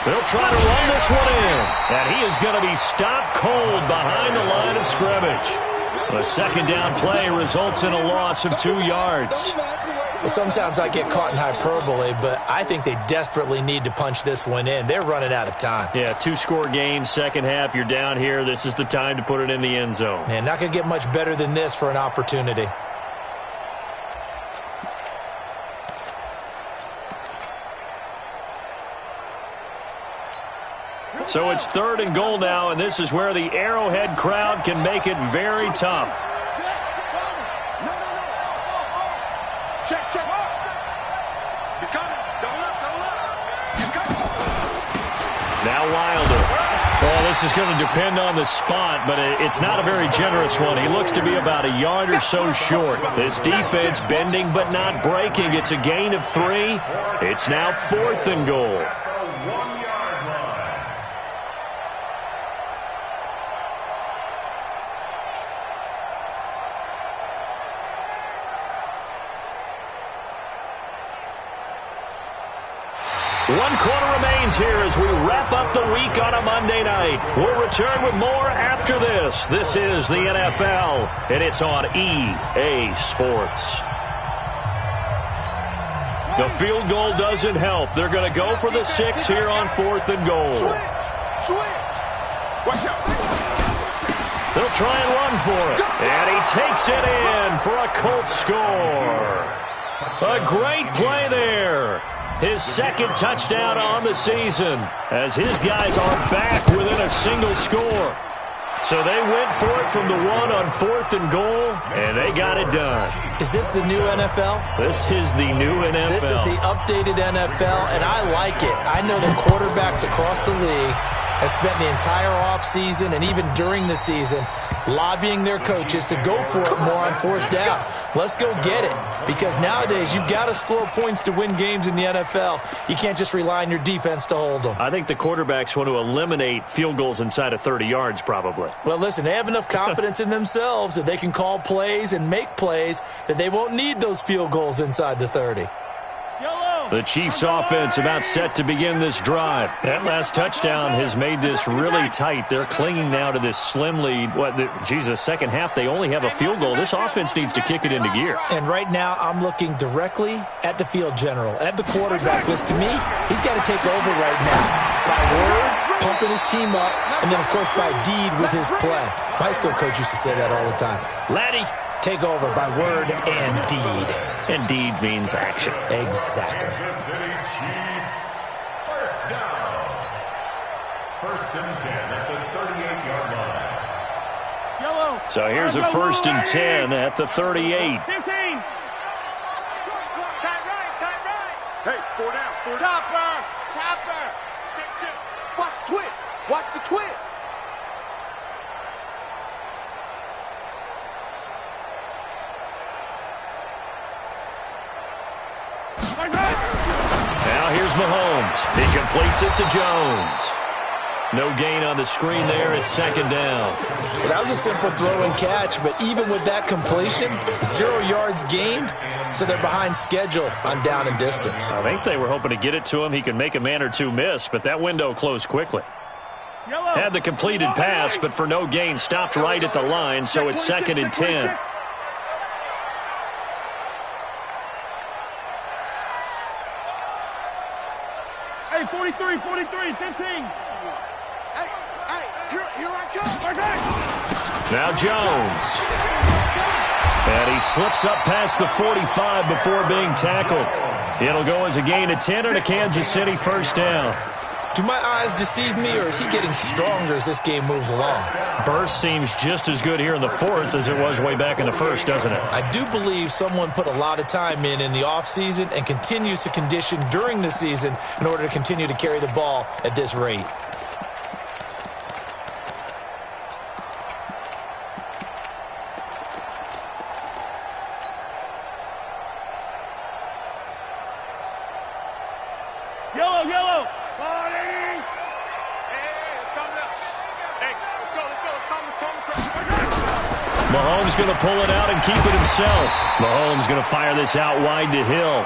B: They'll try to run this one in. And he is going to be stopped cold behind the line of scrimmage. A second down play results in a loss of 2 yards.
E: Well, sometimes I get caught in hyperbole, but I think they desperately need to punch this one in. They're running out of time.
B: Yeah, 2-score game, second half. You're down here. This is the time to put it in the end zone.
E: Man, not going to get much better than this for an opportunity.
B: So it's 3rd and goal now, and this is where the Arrowhead crowd can make it very tough.
D: Check. He's coming. Double up. He's coming.
B: Now Wilder. Well, this is going to depend on the spot, but it's not a very generous one. He looks to be about a yard or so short. This defense bending but not breaking. It's a gain of 3. It's now 4th and goal. One quarter remains here as we wrap up the week on a Monday night. We'll return with more after this. This is the NFL, and it's on EA Sports. The field goal doesn't help. They're going to go for the 6 here on 4th and goal.
D: Switch. Watch out.
B: They'll try and run for it. And he takes it in for a Colts score. A great play there. His second touchdown on the season as his guys are back within a single score. So they went for it from the 1 on 4th and goal, and they got it done.
E: Is this the new NFL?
B: This is the new NFL.
E: This is the updated NFL, and I like it. I know the quarterbacks across the league have spent the entire offseason and even during the season lobbying their coaches to go for it more on 4th down. Let's go get it. Because nowadays, you've got to score points to win games in the NFL. You can't just rely on your defense to hold them.
B: I think the quarterbacks want to eliminate field goals inside of 30 yards, probably.
E: Well, listen, they have enough confidence in themselves that they can call plays and make plays that they won't need those field goals inside the 30.
B: The Chiefs offense about set to begin this drive. That last touchdown has made this really tight. They're clinging now to this slim lead. Second half, they only have a field goal. This offense needs to kick it into gear.
E: And right now, I'm looking directly at the field general, at the quarterback. Because to me, he's got to take over right now. By word, pumping his team up, and then, of course, by deed with his play. My high school coach used to say that all the time. Laddie, take over by word and deed.
B: And deed means action.
E: Exactly.
C: Kansas City Chiefs. First down. 1st and 10 at the 38-yard line.
F: Yellow.
B: So here's a 1st and 10 at the 38.
F: 15.
D: Tight right. Hey, 4 down. Chopper. 6-2. Watch the twist.
B: Now here's Mahomes. He completes it to Jones. No gain on the screen there. It's 2nd down.
E: Well, that was a simple throw and catch, but even with that completion, 0 yards gained, so they're behind schedule on down and distance.
B: I think they were hoping to get it to him. He could make a man or two miss, but that window closed quickly. Had the completed pass, but for no gain, stopped right at the line, so it's 2nd and 10.
F: Hey, 43, 15.
D: Hey, here I come.
B: Now Jones. And he slips up past the 45 before being tackled. It'll go as a gain of 10 and a Kansas City 1st down.
E: Do my eyes deceive me, or is he getting stronger as this game moves along?
B: Burst seems just as good here in the 4th as it was way back in the 1st, doesn't it?
E: I do believe someone put a lot of time in the offseason and continues to condition during the season in order to continue to carry the ball at this rate.
F: Yellow.
B: Mahomes going to pull it out and keep it himself. Mahomes going to fire this out wide to Hill.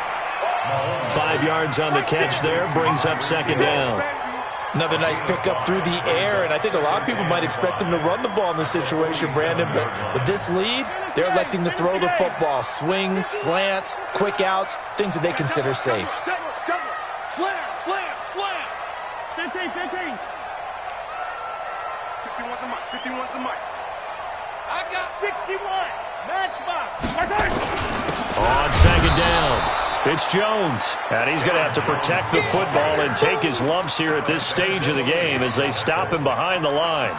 B: 5 yards on the catch there, brings up 2nd down.
E: Another nice pickup through the air, and I think a lot of people might expect them to run the ball in this situation, Brandon, but with this lead, they're electing to throw the football. Swings, slants, quick outs, things that they consider safe.
D: Slam, slam, slam.
F: 15, 15.
D: 51's the mic, 51's the mic. I got 61. Matchbox.
B: On second down, it's Jones, and he's going to have to protect the football and take his lumps here at this stage of the game as they stop him behind the line.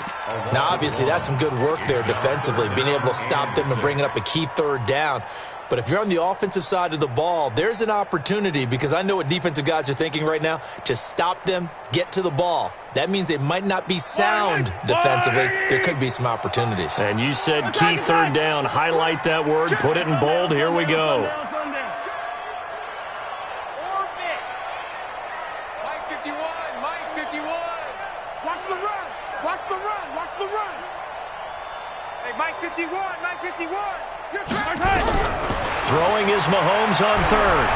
E: Now, obviously, that's some good work there defensively, being able to stop them and bringing up a key third down. But if you're on the offensive side of the ball, there's an opportunity, because I know what defensive guys are thinking right now, to stop them, get to the ball. That means they might not be sound defensively. There could be some opportunities.
B: And you said key third down. Highlight that word. Put it in bold. Here we go.
D: Mike 51, Mike 51. Watch the run, watch the run, watch the run. Hey, Mike 51, Mike 51.
B: Throwing is Mahomes on third.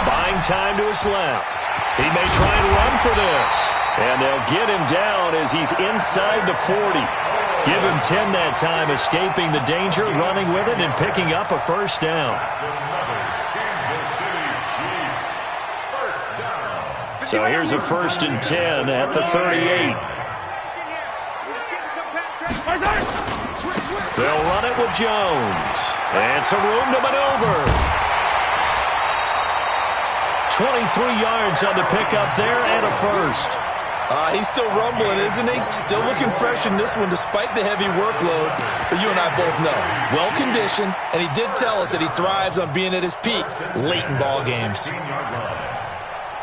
B: Buying time to his left. He may try and run for this. And they'll get him down as he's inside the 40. Give him 10 that time, escaping the danger, running with it, and picking up a first down. So here's a 1st and 10 at the 38. They'll run it with Jones. And some room to maneuver. 23 yards on the pickup there and a first.
E: He's still rumbling, isn't he? Still looking fresh in this one despite the heavy workload. But you and I both know, well-conditioned, and he did tell us that he thrives on being at his peak late in ball games.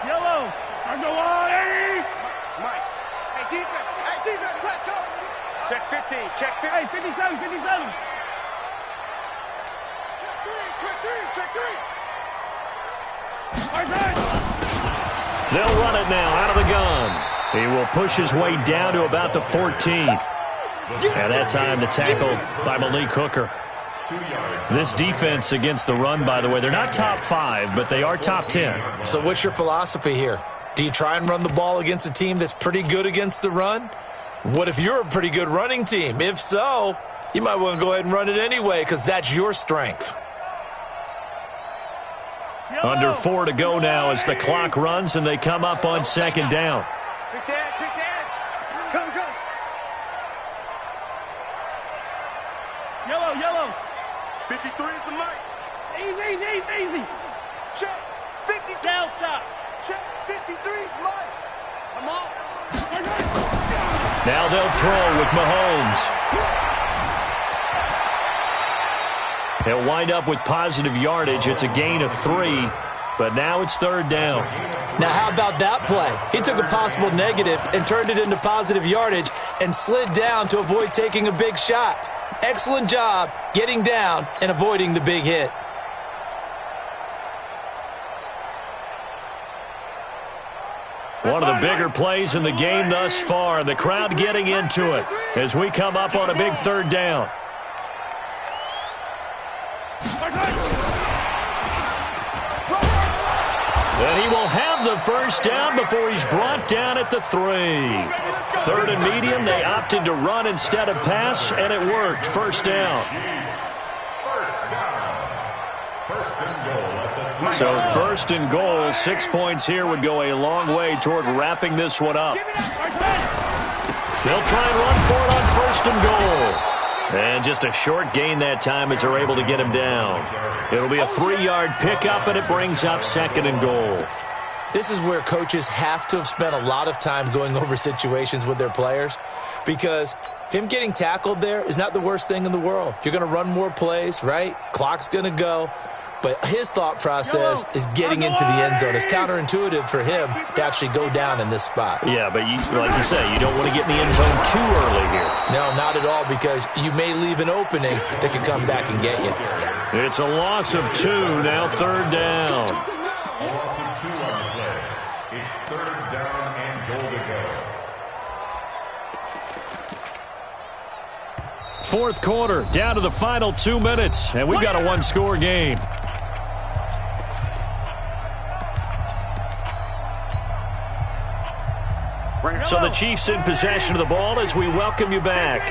F: Yellow. Go on, Eddie.
D: Mike. Hey, defense, let's go. Check 15, check 15.
F: Hey, 57, 57.
D: Check three.
B: They'll run it now out of the gun. He will push his way down to about the 14. And that time the tackle by Malik Hooker. This defense against the run, by the way, they're not top 5, but they are top 10.
E: So what's your philosophy here? Do you try and run the ball against a team that's pretty good against the run? What if you're a pretty good running team? If so, you might want to go ahead and run it anyway because that's your strength.
B: Under 4 to go now as the clock runs and they come up on second down.
D: Big dash. Come.
F: Yellow.
D: 53 is the mic.
F: Easy.
D: Check. 50 down top. Check. 53 is Mike. Come on.
B: Now they'll throw with Mahomes. He'll wind up with positive yardage. It's a gain of 3, but now it's third down.
E: Now, how about that play? He took a possible negative and turned it into positive yardage and slid down to avoid taking a big shot. Excellent job getting down and avoiding the big hit.
B: One of the bigger plays in the game thus far. The crowd getting into it as we come up on a big third down. And he will have the first down before he's brought down at the 3. 3rd and medium, they opted to run instead of pass, and it worked. First down. So 1st and goal, 6 points here would go a long way toward wrapping this one up. They'll try and run for it on 1st and goal. And just a short gain that time as they're able to get him down. It'll be a 3-yard pickup, and it brings up 2nd and goal.
E: This is where coaches have to have spent a lot of time going over situations with their players, because him getting tackled there is not the worst thing in the world. You're going to run more plays, right? Clock's going to go. But his thought process is getting into the end zone. It's counterintuitive for him to actually go down in this spot.
B: Yeah, but like you say, you don't want to get in the end zone too early here.
E: No, not at all, because you may leave an opening that can come back and get you.
B: It's a loss of 2, now third down.
C: A loss of 2 on the play. It's third down and goal to go.
B: Fourth quarter, down to the final 2 minutes, and we've got a one-score game. So the Chiefs in possession of the ball as we welcome you back.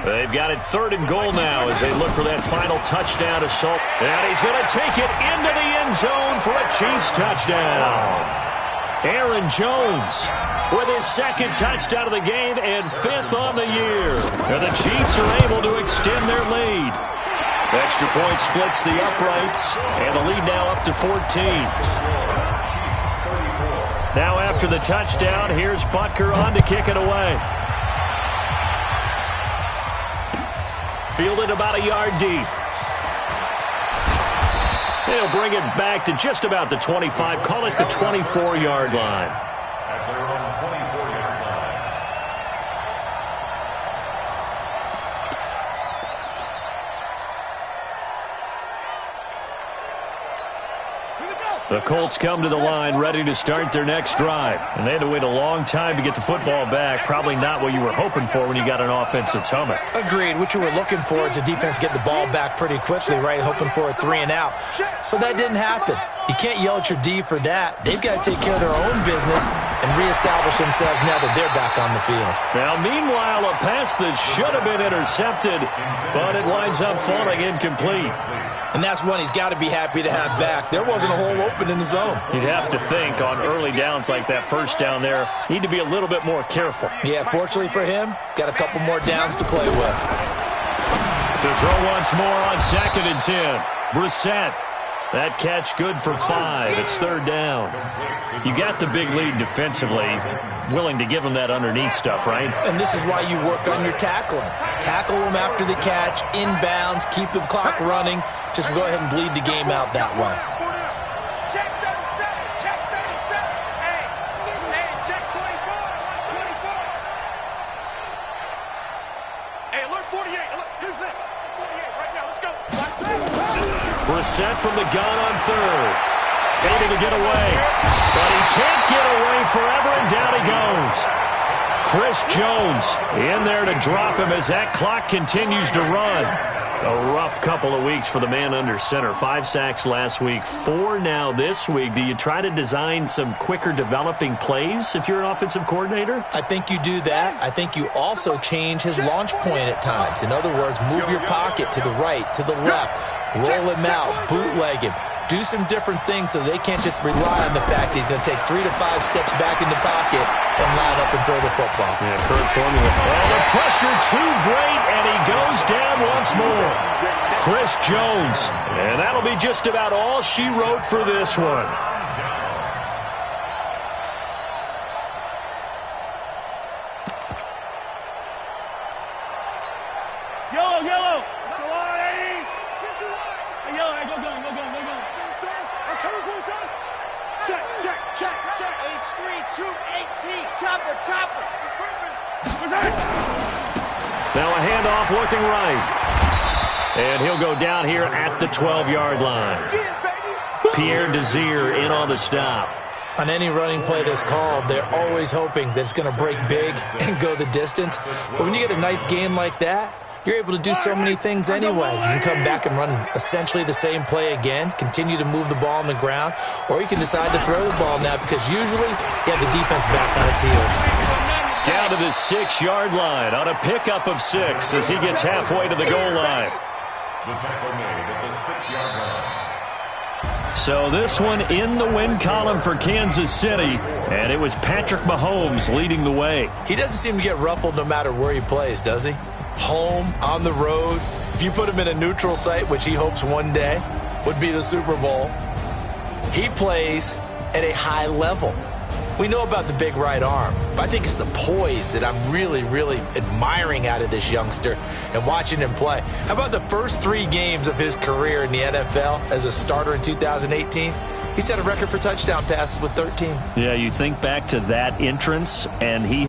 B: They've got it 3rd and goal now as they look for that final touchdown assault. And he's going to take it into the end zone for a Chiefs touchdown. Aaron Jones with his 2nd touchdown of the game and 5th on the year. And the Chiefs are able to extend their lead. Extra point splits the uprights, and the lead now up to 14. Now after the touchdown, here's Butker on to kick it away. Fielded about a yard deep. He'll bring it back to just about the 25. Call it the 24-yard line.
C: At their own 24-yard line.
B: The Colts come to the line ready to start their next drive. And they had to wait a long time to get the football back. Probably not what you were hoping for when you got an offense that's humming.
E: Agreed. What you were looking for is the defense get the ball back pretty quickly, right? Hoping for a 3 and out. So that didn't happen. You can't yell at your D for that. They've got to take care of their own business and reestablish themselves now that they're back on the field.
B: Now, meanwhile, a pass that should have been intercepted, but it winds up falling incomplete.
E: And that's one he's got to be happy to have back. There wasn't a hole open in the zone.
B: You'd have to think on early downs like that first down there, need to be a little bit more careful.
E: Yeah, fortunately for him, got a couple more downs to play with.
B: To throw once more on 2nd and 10. Brissett. That catch good for 5. It's 3rd down. You got the big lead defensively. Willing to give him that underneath stuff, right?
E: And this is why you work on your tackling. Tackle them after the catch, inbounds, keep the clock running. Just go ahead and bleed the game out that way.
D: Check 37, check 37. Hey, check 24, watch 24. Hey, alert 48, alert 48 right now, let's go. Watch
B: Brissett from the gun on 3rd. Able to get away. But he can't get away forever, and down he goes. Chris Jones in there to drop him as that clock continues to run. A rough couple of weeks for the man under center. 5 sacks last week, 4 now this week. Do you try to design some quicker developing plays if you're an offensive coordinator?
E: I think you do that. I think you also change his launch point at times. In other words, move your pocket to the right, to the left, roll him out, bootleg him. Do some different things so they can't just rely on the fact that he's going to take 3 to 5 steps back in the pocket and line up and throw the football.
B: Yeah, current formula. Oh, the pressure too great, and he goes down once more. Chris Jones. And that'll be just about all she wrote for this one.
F: Yellow, yellow. Go on, Eddie. Hey, yellow, hey, go.
D: I'm coming for you, son. Check. H3, 218. Chopper.
B: Now a handoff looking right. And he'll go down here at the 12-yard line. Pierre Desir in on the stop.
E: On any running play that's called, they're always hoping that it's going to break big and go the distance. But when you get a nice game like that, you're able to do so many things anyway. You can come back and run essentially the same play again, continue to move the ball on the ground, or you can decide to throw the ball now because usually you have the defense back on its heels.
B: Down to the 6-yard line on a pickup of 6 as he gets halfway to the goal line.
C: The tackle made at the 6-yard line.
B: So this one in the win column for Kansas City, and it was Patrick Mahomes leading the way.
E: He doesn't seem to get ruffled no matter where he plays, does he? Home, on the road. If you put him in a neutral site, which he hopes one day would be the Super Bowl, he plays at a high level. We know about the big right arm, but I think it's the poise that I'm really, really admiring out of this youngster and watching him play. How about the first 3 games of his career in the NFL as a starter in 2018? He set a record for touchdown passes with 13.
B: Yeah, you think back to that entrance, and he